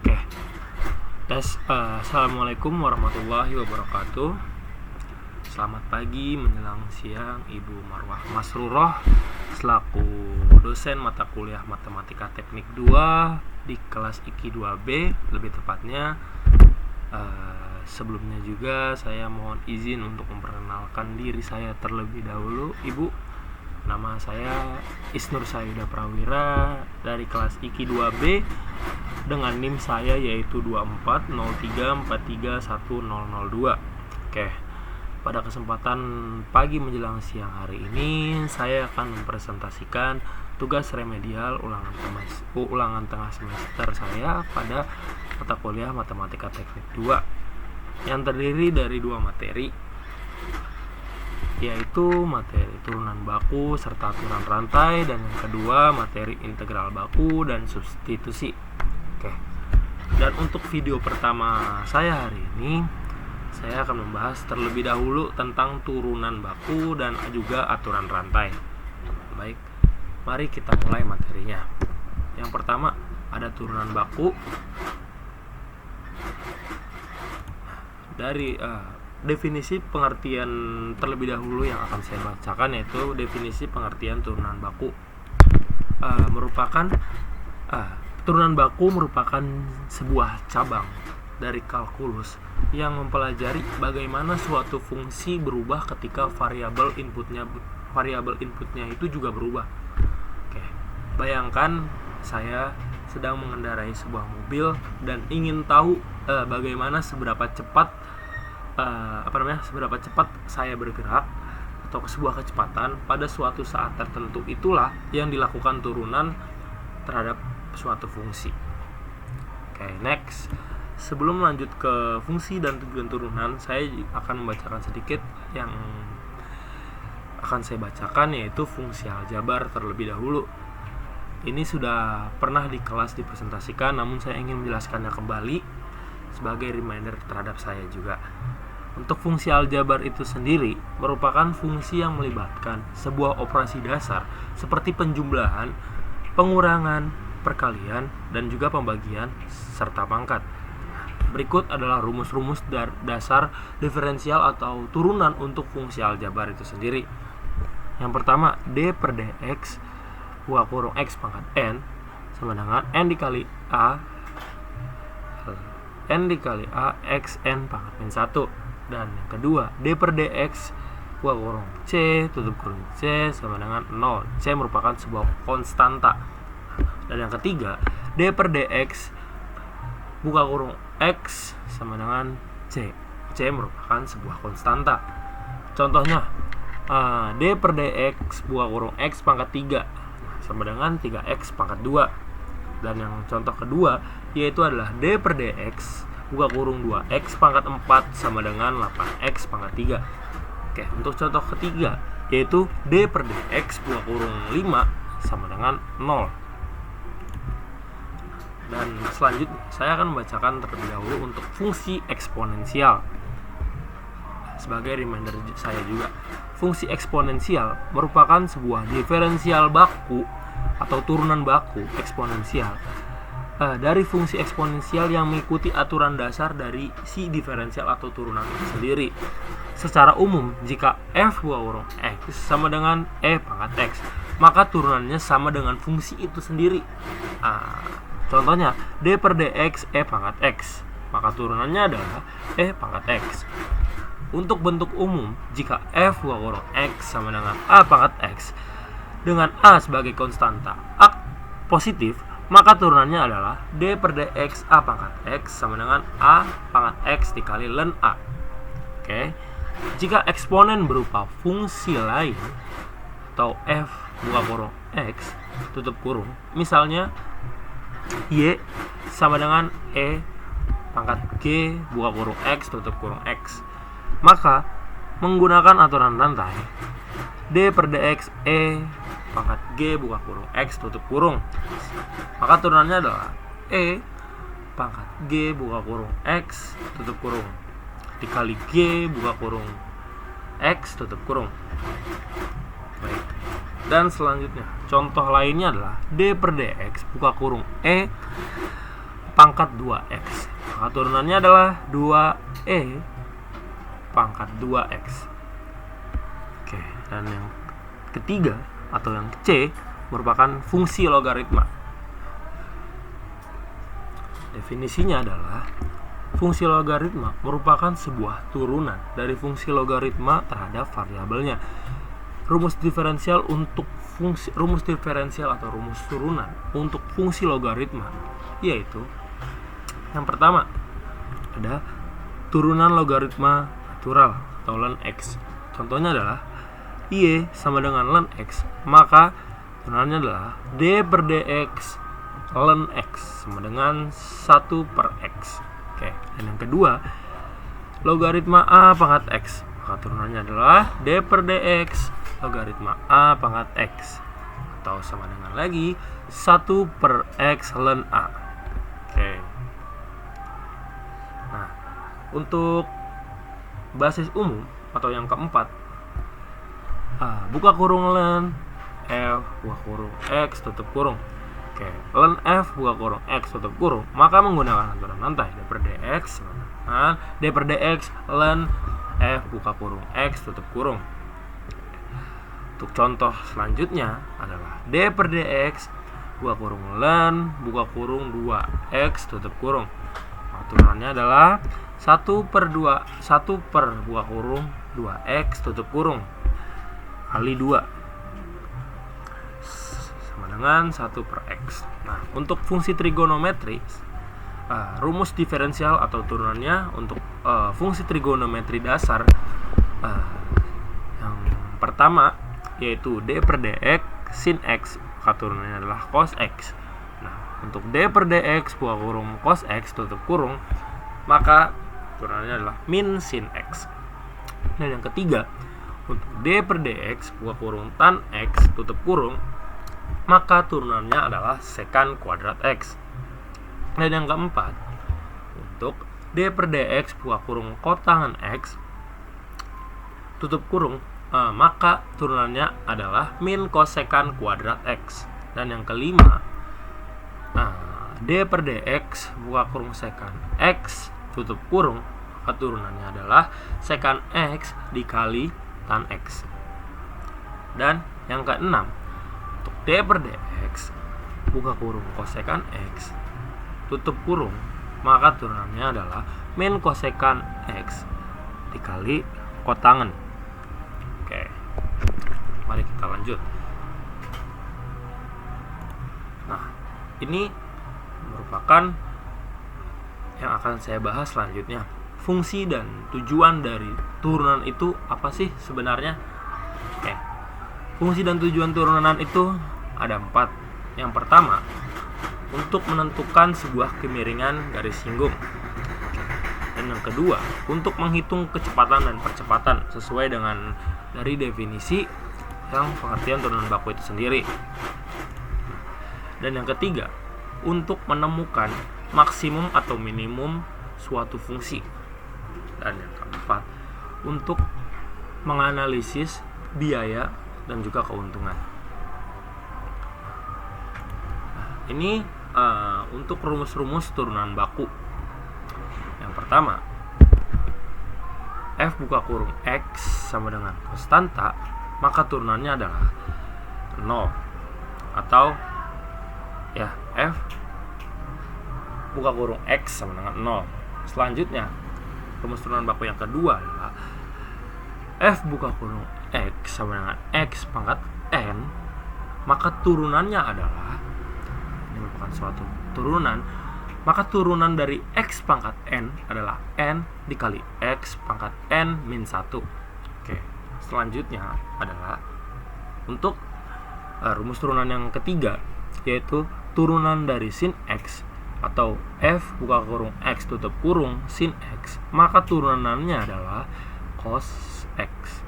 Oke, Assalamualaikum warahmatullahi wabarakatuh. Selamat pagi menjelang siang Ibu Marwah Masruroh selaku dosen mata kuliah Matematika Teknik 2 di kelas IKI 2B. Lebih tepatnya sebelumnya juga saya mohon izin untuk memperkenalkan diri saya terlebih dahulu. Ibu, nama saya Isnur Sayuda Prawira dari kelas IKI 2B dengan NIM saya yaitu 2403431002. Oke. Pada kesempatan pagi menjelang siang hari ini saya akan mempresentasikan tugas remedial ulangan tengah semester saya pada mata kuliah Matematika Teknik 2 yang terdiri dari dua materi, yaitu materi turunan baku serta aturan rantai, dan yang kedua materi integral baku dan substitusi. Oke. Dan untuk video pertama saya hari ini, saya akan membahas terlebih dahulu tentang turunan baku dan juga aturan rantai. Baik, mari kita mulai materinya. Yang pertama ada turunan baku. Dari definisi pengertian terlebih dahulu yang akan saya bacakan, yaitu definisi pengertian turunan baku. Turunan baku merupakan sebuah cabang dari kalkulus yang mempelajari bagaimana suatu fungsi berubah ketika variabel inputnya itu juga berubah. Oke. Bayangkan saya sedang mengendarai sebuah mobil dan ingin tahu bagaimana seberapa cepat saya bergerak atau sebuah kecepatan pada suatu saat tertentu. Itulah yang dilakukan turunan terhadap suatu fungsi. Oke, next. Sebelum lanjut ke fungsi dan tujuan turunan, saya akan membacakan sedikit yang akan saya bacakan, yaitu fungsi aljabar terlebih dahulu. Ini sudah pernah di kelas dipresentasikan, namun saya ingin menjelaskannya kembali sebagai reminder terhadap saya juga. Untuk fungsi aljabar itu sendiri merupakan fungsi yang melibatkan sebuah operasi dasar seperti penjumlahan, pengurangan, perkalian, dan juga pembagian serta pangkat. Berikut adalah rumus-rumus dasar diferensial atau turunan untuk fungsi aljabar itu sendiri. Yang pertama, D per dx buka kurung x pangkat n sama dengan n dikali a x n pangkat min 1. Dan yang kedua, D per dx buka kurung c tutup kurung c sama dengan 0. C merupakan sebuah konstanta. Dan yang ketiga, D per dx buka kurung x sama dengan c. C merupakan sebuah konstanta. Contohnya, D per dx buka kurung x pangkat 3 sama dengan 3x pangkat 2. Dan yang contoh kedua yaitu adalah D per dx buka kurung 2x pangkat 4 sama dengan 8x pangkat 3. Oke, untuk contoh ketiga yaitu D per dx buka kurung 5 sama dengan 0. Dan selanjutnya saya akan membacakan terlebih dahulu untuk fungsi eksponensial. Sebagai reminder saya juga, fungsi eksponensial merupakan sebuah diferensial baku atau turunan baku eksponensial dari fungsi eksponensial yang mengikuti aturan dasar dari si diferensial atau turunan itu sendiri. Secara umum, jika f buka kurung x sama dengan e pangkat x, maka turunannya sama dengan fungsi itu sendiri. Contohnya, D per dx e pangkat x, maka turunannya adalah e pangkat x. Untuk bentuk umum, jika f buka kurung x sama dengan a pangkat x dengan a sebagai konstanta positif, maka turunannya adalah D per dx a pangkat x sama dengan a pangkat x dikali ln a. Oke. Jika eksponen berupa fungsi lain atau f buka kurung x tutup kurung, misalnya y sama dengan e pangkat g buka kurung x tutup kurung x, maka menggunakan aturan rantai D per dx e pangkat g buka kurung x tutup kurung, maka turunannya adalah e pangkat g buka kurung x tutup kurung dikali g buka kurung x tutup kurung. Baik. Dan selanjutnya, contoh lainnya adalah D per dx buka kurung E pangkat 2x. Maka turunannya adalah 2e pangkat 2x. Oke, dan yang ketiga atau yang C merupakan fungsi logaritma. Definisinya adalah fungsi logaritma merupakan sebuah turunan dari fungsi logaritma terhadap variabelnya. Rumus diferensial atau rumus turunan untuk fungsi logaritma yaitu yang pertama ada turunan logaritma natural atau ln x. Contohnya adalah y sama dengan ln x, maka turunannya adalah d per dx ln x sama dengan 1 per x. Oke, dan yang kedua logaritma a pangkat x, maka turunannya adalah d per dx logaritma a pangkat x atau sama dengan lagi 1 per x ln a. Oke. Nah, untuk basis umum atau yang keempat, buka kurung ln f buka kurung x tutup kurung. Oke, ln f buka kurung x tutup kurung, maka menggunakan aturan lantai d per dx d per dx ln f buka kurung x tutup kurung. Untuk contoh selanjutnya adalah d per dx buka kurung ln buka kurung 2x tutup kurung. Turunannya adalah 1 per buka kurung 2x tutup kurung kali 2 sama dengan 1 per x. Nah, untuk fungsi trigonometri, rumus diferensial atau turunannya untuk fungsi trigonometri dasar yang pertama yaitu d per dx sin x, maka turunannya adalah cos x. Nah, untuk d per dx buka kurung cos x tutup kurung, maka turunannya adalah min sin x. Dan yang ketiga, untuk d per dx buka kurung tan x tutup kurung, maka turunannya adalah sekan kuadrat x. Dan yang keempat, untuk d per dx buka kurung kotangan x tutup kurung, maka turunannya adalah min kosekan kuadrat x. Dan yang kelima, d per dx buka kurung sekan x tutup kurung, maka turunannya adalah sekan x dikali tan x. Dan yang keenam, untuk d per dx buka kurung kosekan x tutup kurung, maka turunannya adalah min kosekan x dikali kotangan. Oke, mari kita lanjut. Nah, ini merupakan yang akan saya bahas selanjutnya. Fungsi dan tujuan dari turunan itu apa sih sebenarnya? Oke, fungsi dan tujuan turunan itu ada 4. Yang pertama, untuk menentukan sebuah kemiringan garis singgung. Dan yang kedua, untuk menghitung kecepatan dan percepatan sesuai dengan dari definisi yang pengertian turunan baku itu sendiri. Dan yang ketiga, untuk menemukan maksimum atau minimum suatu fungsi. Dan yang keempat, untuk menganalisis biaya dan juga keuntungan. Ini untuk rumus-rumus turunan baku. Yang pertama, f buka kurung x sama dengan konstanta, maka turunannya adalah 0. Atau ya, f buka kurung x sama dengan 0. Selanjutnya, rumus turunan baku yang kedua adalah f buka kurung x sama dengan x pangkat n, maka turunannya adalah, ini merupakan suatu turunan, maka turunan dari x pangkat n adalah n dikali x pangkat n min 1. Oke, selanjutnya adalah untuk rumus turunan yang ketiga, yaitu turunan dari sin x atau f buka kurung x tutup kurung sin x, maka turunannya adalah cos x.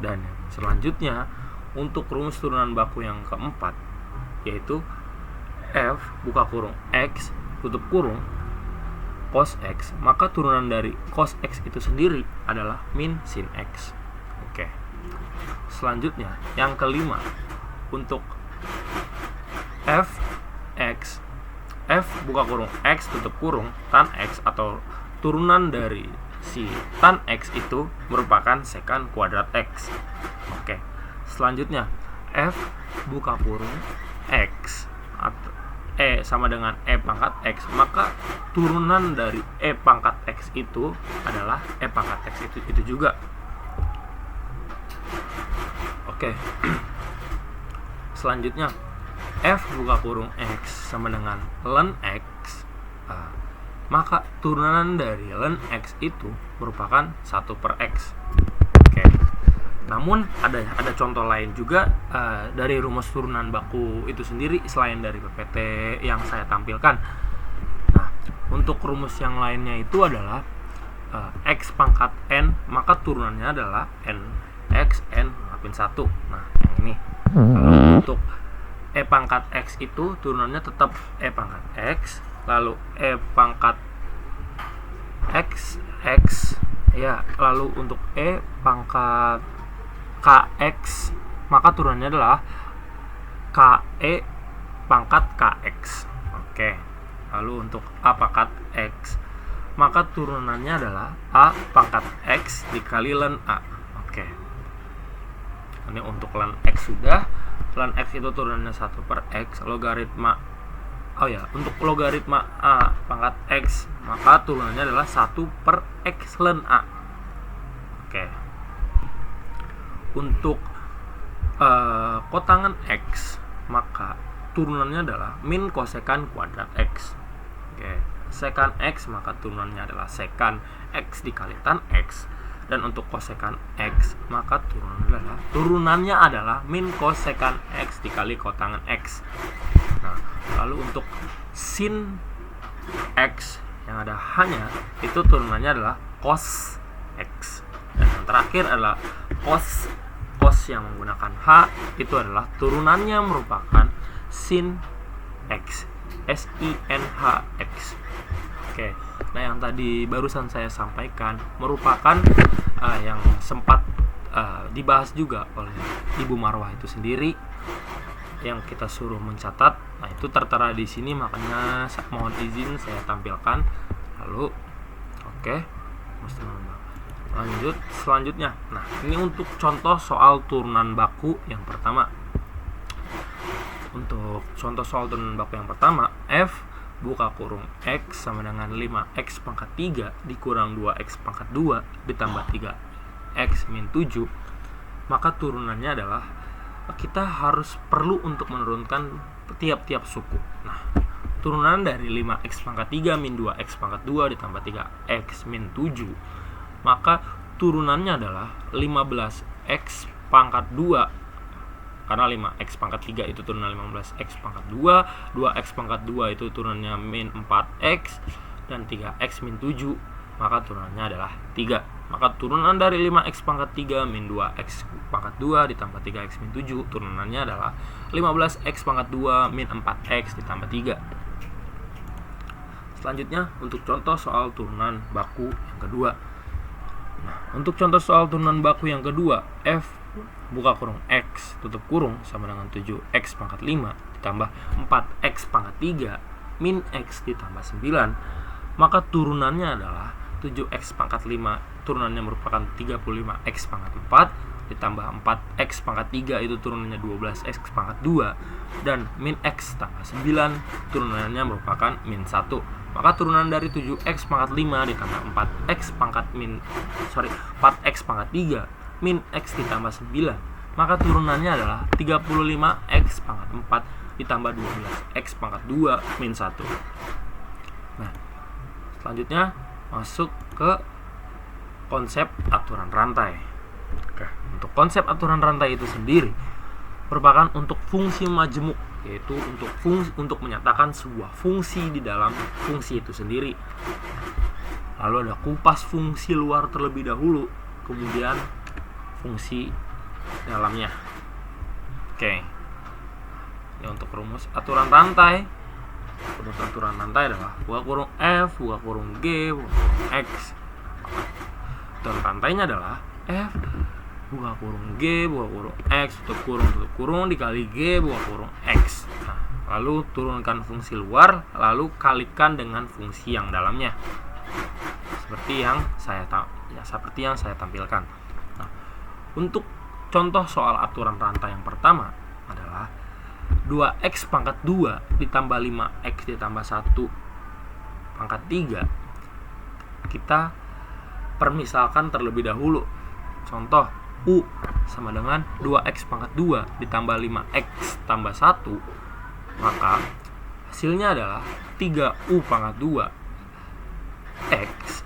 Dan selanjutnya untuk rumus turunan baku yang keempat, yaitu f buka kurung x tutup kurung cos x, maka turunan dari cos x itu sendiri adalah min sin x. Oke. Selanjutnya yang kelima, untuk f x F buka kurung X tutup kurung tan X atau turunan dari si tan X itu merupakan sekant kuadrat X. Oke. Selanjutnya F buka kurung X atau sama dengan E pangkat X, maka turunan dari E pangkat X itu adalah E pangkat X itu juga. Oke. Selanjutnya F buka kurung X sama dengan ln X, maka turunan dari ln X itu merupakan 1/X. Oke. Namun ada contoh lain juga dari rumus turunan baku itu sendiri selain dari PPT yang saya tampilkan. Nah, untuk rumus yang lainnya itu adalah X pangkat N, maka turunannya adalah N X N maafin 1. Nah, yang ini. Lalu untuk E pangkat X itu turunannya tetap E pangkat X, lalu E pangkat X X ya, lalu untuk E pangkat KX, maka turunannya adalah KE pangkat KX. Oke. Lalu untuk A pangkat X, maka turunannya adalah A pangkat X dikali ln A. Oke. Ini untuk ln X sudah. Ln X itu turunannya 1/X, logaritma untuk logaritma A pangkat X, maka turunannya adalah 1/X ln A. Oke. Untuk kotangan X, maka turunannya adalah min kosekan kuadrat X. Oke. Sekan X, maka turunannya adalah sekan X dikali tan X. Dan untuk kosekan X, maka turunannya adalah min kosekan X dikali kotangan X. Nah, lalu untuk sin X yang ada hanya itu turunannya adalah cos X. Dan yang terakhir adalah cos yang menggunakan H, itu adalah turunannya merupakan sin X, SINH X. Oke. Nah, yang tadi barusan saya sampaikan merupakan yang sempat dibahas juga oleh Ibu Marwah itu sendiri, yang kita suruh mencatat. Nah, itu tertera di sini, makanya mohon izin saya tampilkan. Lalu lanjut selanjutnya. Nah, ini untuk contoh soal turunan baku yang pertama. Untuk contoh soal turunan baku yang pertama, F buka kurung X sama dengan 5X pangkat 3 dikurang 2X pangkat 2 ditambah 3X min 7, maka turunannya adalah kita harus perlu untuk menurunkan tiap-tiap suku. Nah, turunan dari 5X pangkat 3 min 2X pangkat 2 ditambah 3X min 7, maka turunannya adalah 15X pangkat 2, karena 5X pangkat 3 itu turunan 15X pangkat 2, 2X pangkat 2 itu turunannya min 4X, dan 3X min 7, maka turunannya adalah 3. Maka turunan dari 5X pangkat 3 min 2X pangkat 2 ditambah 3X min 7, turunannya adalah 15X pangkat 2 min 4X ditambah 3. Selanjutnya untuk contoh soal turunan baku yang kedua. Nah, untuk contoh soal turunan baku yang kedua, F buka kurung X tutup kurung sama dengan 7X pangkat 5 ditambah 4X pangkat 3 min X ditambah 9, maka turunannya adalah 7X pangkat 5, turunannya merupakan 35X pangkat 4 ditambah 4X pangkat 3 itu turunannya 12X pangkat 2, dan min X tambah 9 turunannya merupakan min 1. Maka turunan dari 7X pangkat 5 ditambah 4X pangkat 4X pangkat 3 min X ditambah 9, maka turunannya adalah 35X pangkat 4 ditambah 12X pangkat 2 min 1. Nah, selanjutnya masuk ke konsep aturan rantai. Oke, untuk konsep aturan rantai itu sendiri merupakan untuk fungsi majemuk, yaitu untuk menyatakan sebuah fungsi di dalam fungsi itu sendiri. Lalu ada kupas fungsi luar terlebih dahulu, kemudian fungsi dalamnya. Oke. Ini untuk rumus aturan rantai. Rumus aturan rantai adalah buka kurung F, buka kurung G, buka kurung X. Aturan rantainya adalah F buka kurung G, buka kurung X, tutup kurung dikali G, buka kurung X. Nah, lalu turunkan fungsi luar, lalu kalikan dengan fungsi yang dalamnya. Seperti yang saya tampilkan. Nah, untuk contoh soal aturan rantai yang pertama adalah 2x pangkat 2 ditambah 5x ditambah 1 pangkat 3. Kita permisalkan terlebih dahulu. Contoh, U sama dengan 2x pangkat 2 ditambah 5x tambah 1, maka hasilnya adalah 3U pangkat 2 X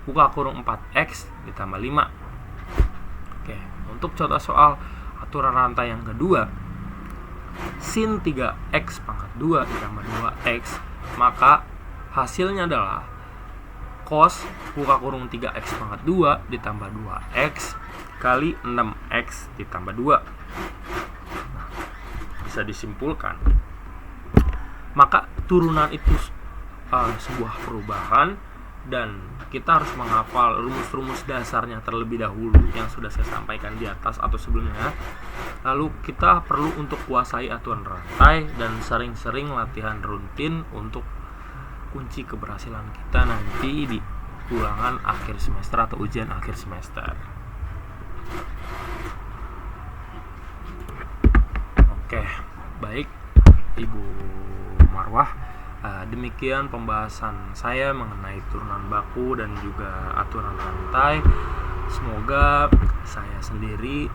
buka kurung 4X ditambah 5. Oke, untuk contoh soal aturan rantai yang kedua, sin 3X pangkat 2 ditambah 2X, maka hasilnya adalah cos buka kurung 3X pangkat 2 ditambah 2X kali 6X ditambah 2. Nah, bisa disimpulkan, maka turunan itu sebuah perubahan, dan kita harus menghafal rumus-rumus dasarnya terlebih dahulu yang sudah saya sampaikan di atas atau sebelumnya. Lalu kita perlu untuk kuasai aturan rantai dan sering-sering latihan rutin untuk kunci keberhasilan kita nanti di ulangan akhir semester atau ujian akhir semester. Oke, baik Ibu Marwah, demikian pembahasan saya mengenai turunan baku dan juga aturan rantai. Semoga saya sendiri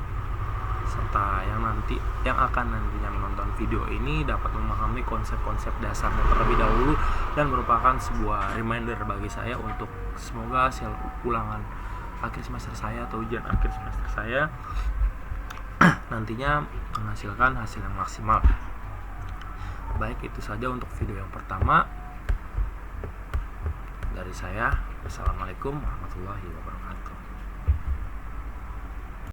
serta yang akan nantinya menonton video ini dapat memahami konsep-konsep dasarnya terlebih dahulu dan merupakan sebuah reminder bagi saya untuk semoga hasil ulangan akhir semester saya atau ujian akhir semester saya nantinya menghasilkan hasil yang maksimal. Baik, itu saja untuk video yang pertama dari saya. Wassalamualaikum warahmatullahi wabarakatuh.